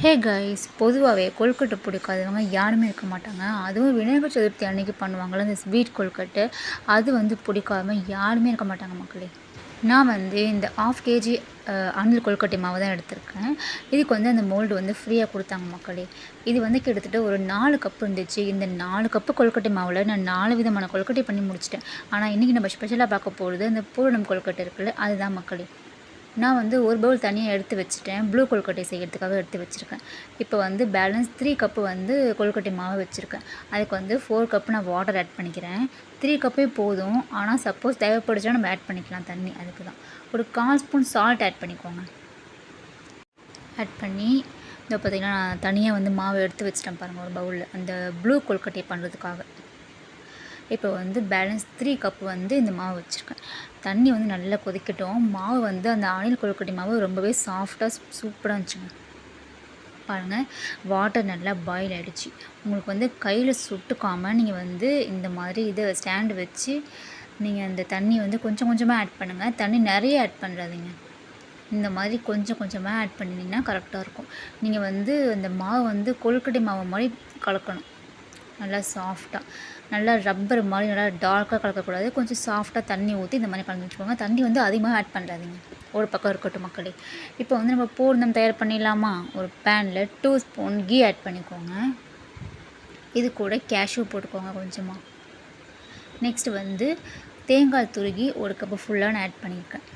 Hey guys, பொதுவாகவே கொழுக்கட்டை பிடிக்காதவங்க யாருமே இருக்க மாட்டாங்க. அதுவும் விநாயகர் சதுர்த்தி அன்னைக்கு பண்ணுவாங்கள்ல இந்த ஸ்வீட் கொழுக்கட்டை, அது வந்து பிடிக்காம யாருமே இருக்க மாட்டாங்க மக்களே. நான் வந்து இந்த 1/2 kg அணில் கொழுக்கட்டை மாவு தான் எடுத்திருக்கேன். இதுக்கு வந்து அந்த மோல்டு வந்து ஃப்ரீயாக கொடுத்தாங்க மக்களே. இது வந்து கிட்டத்தட்ட ஒரு 4 கப்பு இருந்துச்சு. இந்த 4 கப்பு கொழுக்கட்டை மாவில் நான் 4 விதமான கொழுக்கட்டை பண்ணி முடிச்சிட்டேன். ஆனால் இன்றைக்கி நம்ம ஸ்பெஷலாக பார்க்க போகிறது அந்த பூரணம் கொழுக்கட்டை இருக்குல்ல, அதுதான் மக்களே. நான் வந்து ஒரு பவுல் தனியாக எடுத்து வச்சுட்டேன். ப்ளூ கொழுக்கட்டை செய்கிறதுக்காக எடுத்து வச்சுருக்கேன். இப்போ வந்து பேலன்ஸ் 3 கப்பு வந்து கொழுக்கட்டை மாவு வச்சுருக்கேன். அதுக்கு வந்து 4 கப்பு நான் வாட்டர் ஆட் பண்ணிக்கிறேன். 3 கப்பே போதும். ஆனால் சப்போஸ் தேவைப்படுச்சுன்னா நம்ம ஆட் பண்ணிக்கலாம் தண்ணி. அதுக்கு தான் ஒரு 1/4 ஸ்பூன் சால்ட் ஆட் பண்ணிக்கோங்க. ஆட் பண்ணி இந்த பார்த்திங்கன்னா நான் தனியாக வந்து மாவு எடுத்து வச்சுட்டேன் பாருங்கள் ஒரு பவுலில், அந்த ப்ளூ கொழுக்கட்டை பண்ணுறதுக்காக. இப்போ வந்து பேலன்ஸ் 3 கப்பு வந்து இந்த மாவு வச்சுருக்கேன். தண்ணி வந்து நல்லா கொதிக்கட்டும். மாவு வந்து அந்த அணில் கொழுக்கட்டை மாவு ரொம்பவே சாஃப்டாக சூப்பராக இருந்துச்சுங்க. பாருங்கள், வாட்டர் நல்லா பாயில் ஆகிடுச்சு. உங்களுக்கு வந்து கையில் சுட்டுக்காமல் நீங்கள் வந்து இந்த மாதிரி இதை ஸ்டாண்டு வச்சு நீங்கள் அந்த தண்ணி வந்து கொஞ்சம் கொஞ்சமாக ஆட் பண்ணுங்கள். தண்ணி நிறைய ஆட் பண்ணுறாதீங்க. இந்த மாதிரி கொஞ்சம் கொஞ்சமாக ஆட் பண்ணிங்கன்னா கரெக்டாக இருக்கும். நீங்கள் வந்து அந்த மாவு வந்து கொழுக்கட்டை மாவு மாதிரி கலக்கணும். நல்லா சாஃப்டாக, நல்லா ரப்பர் மாதிரி நல்லா டார்க்காக கலக்கக்கூடாது. கொஞ்சம் சாஃப்டாக தண்ணி ஊற்றி இந்த மாதிரி கலந்து வச்சுக்கோங்க. தண்ணி வந்து அதிகமாக ஆட் பண்ணுறாதீங்க. ஒரு பக்கம் இருக்கட்டும் மக்களே. இப்போ வந்து நம்ம பூர்ணம் தயார் பண்ணிடலாமா? ஒரு பேனில் 2 ஸ்பூன் கீ ஆட் பண்ணிக்கோங்க. இது கூட கேஷ்யூ போட்டுக்கோங்க கொஞ்சமாக. நெக்ஸ்ட்டு வந்து தேங்காய் துருகி ஒரு கப்பு ஃபுல்லாக நான் ஆட் பண்ணியிருக்கேன்.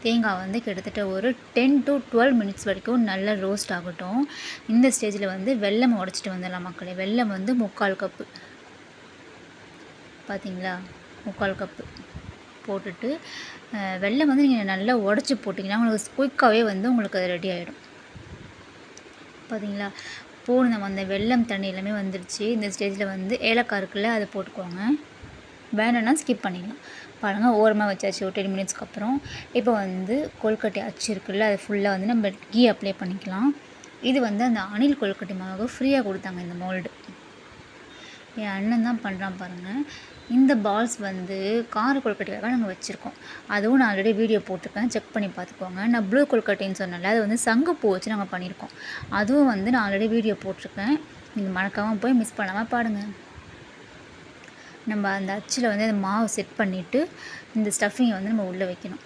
தேங்காய் வந்து கிட்டத்தட்ட ஒரு 10 to 12 மினிட்ஸ் வரைக்கும் நல்லா ரோஸ்ட் ஆகட்டும். இந்த ஸ்டேஜில் வந்து வெல்லம் உடச்சிட்டு வந்துடலாம் மக்களே. வெல்லம் வந்து 3/4 கப்பு பார்த்தீங்களா, 3/4 கப்பு போட்டுட்டு வெல்லம் வந்து நீங்கள் நல்லா உடச்சி போட்டிங்கன்னா உங்களுக்கு குயிக்காகவே வந்து உங்களுக்கு அது ரெடி ஆகிடும். பார்த்தீங்களா, பூர்ணம் அந்த வெல்லம் தண்ணி எல்லாமே வந்துடுச்சு. இந்த ஸ்டேஜில் வந்து ஏலக்காய் இருக்குல்ல, அதை போட்டுக்கோங்க. வேணும்னா ஸ்கிப் பண்ணிடலாம். பாருங்கள், ஓரமாக வச்சாச்சு ஒரு 10 மினிட்ஸ்க்கு அப்புறம். இப்போ வந்து கொழுக்கட்டை அச்சு இருக்குல்ல, அது ஃபுல்லாக வந்து நம்ம கீ அப்ளை பண்ணிக்கலாம். இது வந்து அந்த அணில் கொழுக்கட்டை மாவு ஃப்ரீயாக கொடுத்தாங்க இந்த மோல்டு. என் அண்ணன் தான் பண்ணுறான் பாருங்கள். இந்த பால்ஸ் வந்து கார கொழுக்கட்டைக்காக நாங்கள் வச்சுருக்கோம். அதுவும் நான் ஆல்ரெடி வீடியோ போட்டிருக்கேன், செக் பண்ணி பார்த்துக்கோங்க. நான் ப்ளூ கொழுக்கட்டைன்னு சொன்னல, அது வந்து சங்குப்பூ வச்சு நாங்கள் பண்ணியிருக்கோம். அதுவும் வந்து நான் ஆல்ரெடி வீடியோ போட்டிருக்கேன். நீங்கள் மறக்காமல் போய் மிஸ் பண்ணாமல் பாருங்கள். நம்ம அந்த அச்சில் வந்து அந்த மாவு செட் பண்ணிவிட்டு இந்த ஸ்டஃபிங்கை வந்து நம்ம உள்ளே வைக்கணும்.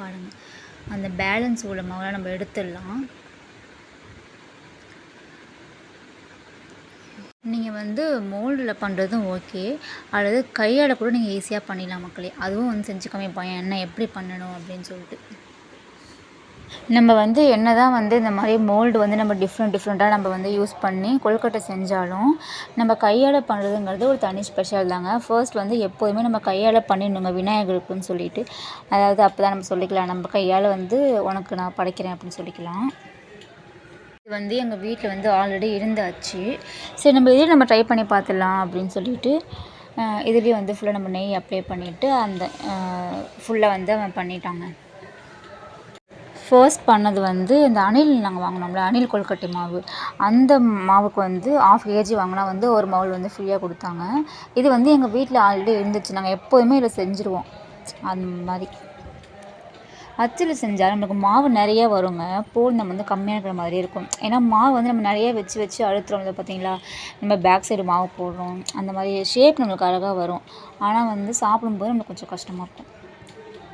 பாருங்கள், அந்த பேலன்ஸ் உள்ள மாவுலாம் நம்ம எடுத்துடலாம். நீங்கள் வந்து மோல்டில் பண்ணுறதும் ஓகே, அல்லது கையால் கூட நீங்கள் ஈஸியாக பண்ணிடலாம் மக்களே. அதுவும் வந்து செஞ்சு காமிப்பேன் என்ன எப்படி பண்ணணும் அப்படின்னு சொல்லிட்டு. நம்ம வந்து என்ன தான் வந்து இந்த மாதிரி மோல்டு வந்து நம்ம டிஃப்ரெண்ட்டாக நம்ம வந்து யூஸ் பண்ணி கொழுக்கட்டை செஞ்சாலும் நம்ம கையால் பண்ணுறதுங்கிறது ஒரு தனி ஸ்பெஷல் தாங்க. ஃபர்ஸ்ட் வந்து எப்போதுமே நம்ம கையால் பண்ணிடணுங்க விநாயகருக்குன்னு சொல்லிட்டு. அதாவது அப்போ தான் நம்ம சொல்லிக்கலாம், நம்ம கையால் வந்து உனக்கு நான் படைக்கிறேன் அப்படின்னு சொல்லிக்கலாம். இது வந்து எங்கள் வீட்டில் வந்து ஆல்ரெடி இருந்தாச்சு. சரி, நம்ம இதில் நம்ம ட்ரை பண்ணி பார்த்துடலாம் அப்படின்னு சொல்லிட்டு இதுலேயும் வந்து ஃபுல்லாக நம்ம நெய் அப்ளை பண்ணிவிட்டு அந்த ஃபுல்லாக வந்து அவன் பண்ணிட்டாங்க. ஃபர்ஸ்ட் பண்ணது வந்து இந்த அணில் நாங்கள் வாங்கினோம்ல, அணில் கொழுக்கட்டை மாவு, அந்த மாவுக்கு வந்து 1/2 kg வாங்கினா வந்து ஒரு மவுல் வந்து ஃப்ரீயாக கொடுத்தாங்க. இது வந்து எங்கள் வீட்டில் ஆல்ரெடி இருந்துச்சு. நாங்கள் எப்போதுமே இதில் செஞ்சுருவோம். அந்த மாதிரி அச்சில் செஞ்சால் நம்மளுக்கு மாவு நிறைய வருங்க, பூர்ணம் வந்து கம்மியாக இருக்கிற மாதிரி இருக்கும். ஏன்னா மாவு வந்து நம்ம நிறைய வச்சு வச்சு அழுத்துறோம். இதை பார்த்தீங்களா, நம்ம பேக் சைடு மாவு போடுறோம், அந்த மாதிரி ஷேப் நம்மளுக்கு அழகாக வரும். ஆனால் வந்து சாப்பிடும்போது நம்மளுக்கு கொஞ்சம் கஷ்டமாக இருக்கும்.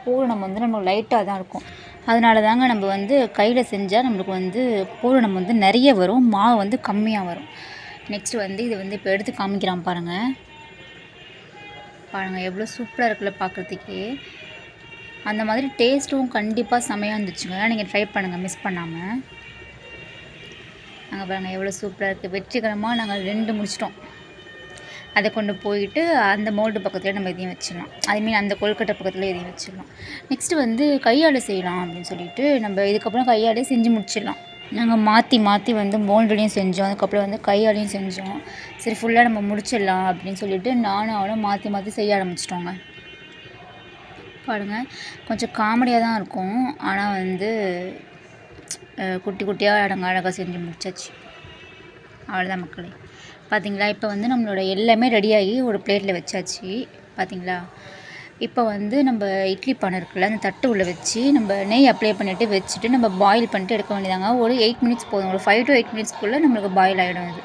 பூரணம் வந்து நம்மளுக்கு லைட்டாக தான் இருக்கும். அதனால தாங்க நம்ம வந்து கையில் செஞ்சால் நம்மளுக்கு வந்து பூரணம் வந்து நிறைய வரும், மாவு வந்து கம்மியாக வரும். நெக்ஸ்ட்டு வந்து இது வந்து இப்போ எடுத்து காமிக்கிறான் பாருங்கள். எவ்வளோ சூப்பராக இருக்குல்ல பார்க்குறதுக்கே. அந்த மாதிரி டேஸ்ட்டும் கண்டிப்பாக செமையாக இருந்துச்சுங்க. நீங்கள் ட்ரை பண்ணுங்கள் மிஸ் பண்ணாமல். நாங்கள் பாருங்கள் எவ்வளோ சூப்பராக இருக்குது. வெற்றிகரமாக நாங்கள் 2 முடிச்சிட்டோம். அதை கொண்டு போயிட்டு அந்த மோல்டு பக்கத்தில் நம்ம இதையும் வச்சிடலாம். அதுமாரி அந்த கொழுக்கட்டை பக்கத்தில் இதையும் வச்சிடலாம். நெக்ஸ்ட்டு வந்து கையால் செய்யலாம் அப்படின்னு சொல்லிட்டு நம்ம இதுக்கப்புறம் கையாலே செஞ்சு முடிச்சிடலாம். நாங்கள் மாற்றி மாற்றி வந்து மோல்டுலேயும் செஞ்சோம், அதுக்கப்புறம் வந்து கையாலையும் செஞ்சோம். சரி, ஃபுல்லாக நம்ம முடிச்சிடலாம் அப்படின்னு சொல்லிட்டு நானும் அவளும் மாற்றி மாற்றி செய்ய ஆரம்பிச்சிட்டோங்க. பாருங்கள், கொஞ்சம் காமெடியாக தான் இருக்கும். ஆனால் வந்து குட்டி குட்டியாக அழகாக செஞ்சு முடிச்சாச்சு. அவ்வளோதான் மக்களே. பார்த்தீங்களா, இப்போ வந்து நம்மளோட எல்லாமே ரெடியாகி ஒரு பிளேட்டில் வச்சாச்சு. பார்த்தீங்களா, இப்போ வந்து நம்ம இட்லி பானை இருக்குல்ல, அந்த தட்டு உள்ளே வச்சு நம்ம நெய் அப்ளை பண்ணிவிட்டு வச்சுட்டு நம்ம பாயில் பண்ணிட்டு எடுக்க வேண்டியதாங்க. ஒரு 8 மினிட்ஸ் போதும். ஒரு 5 to 8 மினிட்ஸ்க்குள்ளே நம்மளுக்கு பாயில் ஆகிடும் இது.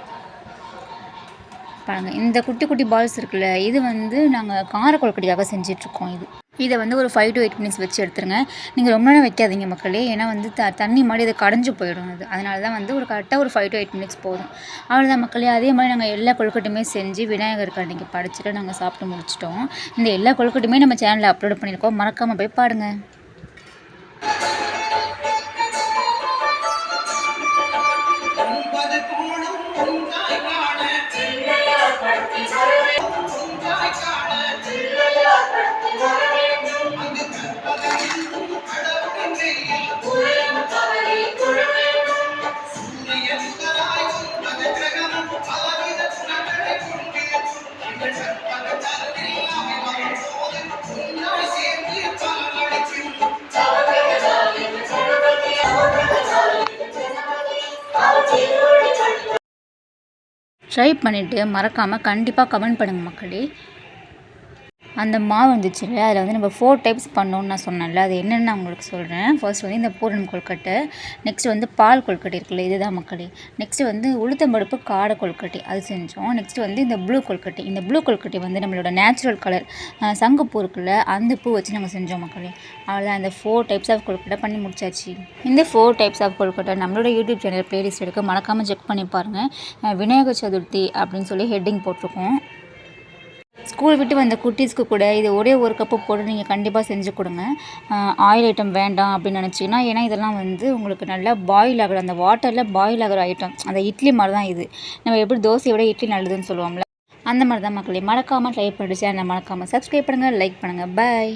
பாருங்கள், இந்த குட்டி குட்டி பால்ஸ் இருக்குல்ல, இது வந்து நாங்கள் கார கொழுக்கட்டைக்காக செஞ்சிட்ருக்கோம். இதை வந்து ஒரு 5 to 8 மினிட்ஸ் வச்சு எடுத்துருங்க. நீங்கள் ரொம்ப நேரம் வைக்காதீங்க மக்களே, ஏன்னா வந்து தண்ணி மாதிரி இது கடைஞ்சு போயிடும். அதனால தான் வந்து ஒரு கரெக்டாக ஒரு 5 to 8 மினிட்ஸ் போதும். அவ்வளோதான் மக்களே. அதே மாதிரி நாங்கள் எல்லா கொழுக்கட்டையுமே செஞ்சு விநாயகருக்கு அன்றைக்கி படைச்சிட்டு நாங்கள் சாப்பிட்டு முடிச்சிட்டோம். இந்த எல்லா கொழுக்கட்டையுமே நம்ம சேனலில் அப்லோட் பண்ணியிருக்கோம், மறக்காமல் போய் பாருங்கள். ட்ரை பண்ணிவிட்டு மறக்காமல் கண்டிப்பாக கமெண்ட் பண்ணுங்கள் மக்களே. அந்த மாவு வந்துச்சுல்ல, அதில் வந்து நம்ம 4 டைப்ஸ் பண்ணோன்னு நான் சொன்னேன்ல, அது என்னென்னு நான் உங்களுக்கு சொல்கிறேன். ஃபர்ஸ்ட் வந்து இந்த பூரணம் கொழுக்கட்டை, நெக்ஸ்ட் வந்து பால் கொழுக்கட்டை இருக்குல்ல, இதுதான் மக்களே. நெக்ஸ்ட் வந்து உளுத்தம்பருப்பு காடை கொழுக்கட்டை அது செஞ்சோம். நெக்ஸ்ட் வந்து இந்த ப்ளூ கொழுக்கட்டை. இந்த ப்ளூ கொழுக்கட்டை வந்து நம்மளோட நேச்சுரல் கலர் சங்குப்பூ இருக்குல்ல, அந்த பூ வச்சு நாங்கள் செஞ்சோம் மக்களே. அவ்வளோதான், இந்த 4 டைப்ஸ் ஆஃப் கொழுக்கட்டை பண்ணி முடிச்சாச்சு. இந்த 4 டைப்ஸ் ஆஃப் கொழுக்கட்டை நம்மளோட யூடியூப் சேனல் பிளேலிஸ்ட் எடுக்க மறக்காமல் செக் பண்ணி பாருங்கள். விநாயகர் சதுர்த்தி அப்படின்னு சொல்லி ஹெட்டிங் போட்டிருக்கோம். ஸ்கூல் விட்டு வந்த குட்டீஸ்க்கு கூட இது ஒரே ஒரு கப்பு போட்டு நீங்கள் கண்டிப்பாக செஞ்சு கொடுங்க. ஆயில் ஐட்டம் வேண்டாம் அப்படின்னு நினச்சிங்கன்னா, ஏன்னா இதெல்லாம் வந்து உங்களுக்கு நல்லா பாயில் ஆகிற அந்த வாட்டரில் பாயில் ஆகிற ஐட்டம். அந்த இட்லி மாதிரி தான் இது. நம்ம எப்படி தோசையை விட இட்லி நல்லதுன்னு சொல்லுவோம்ல, அந்த மாதிரி தான் மக்களே. மறக்காமல் ட்ரை பண்ணிட்டு சேனலை மறக்காமல் சப்ஸ்கிரைப் பண்ணுங்கள், லைக் பண்ணுங்கள். பாய்.